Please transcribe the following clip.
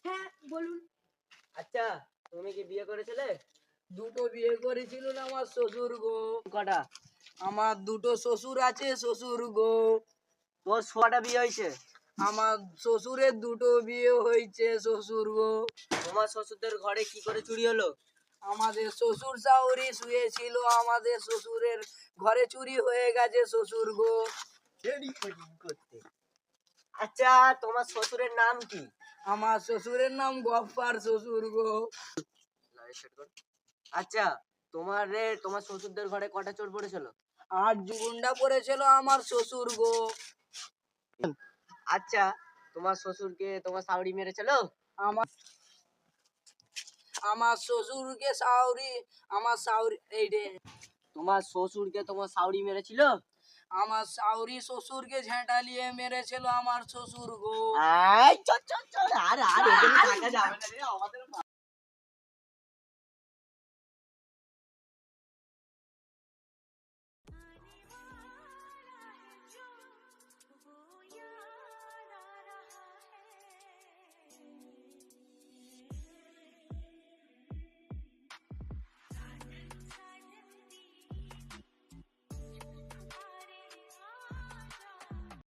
হ্যাঁ বলুন। আচ্ছা, তুমি কি বিয়ে করেছিলে? দুটো বিয়ে করেছিল না আমার শ্বশুর গো। কটা? আমার দুটো শ্বশুর আছে শ্বশুর গো। তোর ছটা বিয়ে হয়েছে? আমার শ্বশুরের দুটো বিয়ে হয়েছে শ্বশুর গো। তোমার শ্বশুরদের ঘরে কি করে চুরি হলো? আমাদের শ্বশুর শাশুড়ি শুয়েছিল, আমাদের শ্বশুরের ঘরে চুরি হয়ে গেছে শ্বশুর গো। করতে। আচ্ছা, তোমার শ্বশুরের নাম কি? আমার শ্বশুরের নাম গফফার শ্বশুর গো। আচ্ছা, তোমার শ্বশুরদের ঘরে কটা চোর পড়েছিল? 8 গুন্ডা পড়েছিল আমার শ্বশুর গো। আচ্ছা, তোমার শ্বশুরকে তোমার শাশুড়ি মেরেছিল? আমার আমার শ্বশুরকে শাশুড়ি আমার শাশুড়ি এই রে তোমার শ্বশুরকে তোমার শাশুড়ি মেরেছিল? আমার শাশুড়ি শ্বশুরকে ঝেঁটালিয়ে মেরেছিল আমার শ্বশুর গো। আয় চল চল চল, আর এখানে থাকা যাবে না রে আমাদের।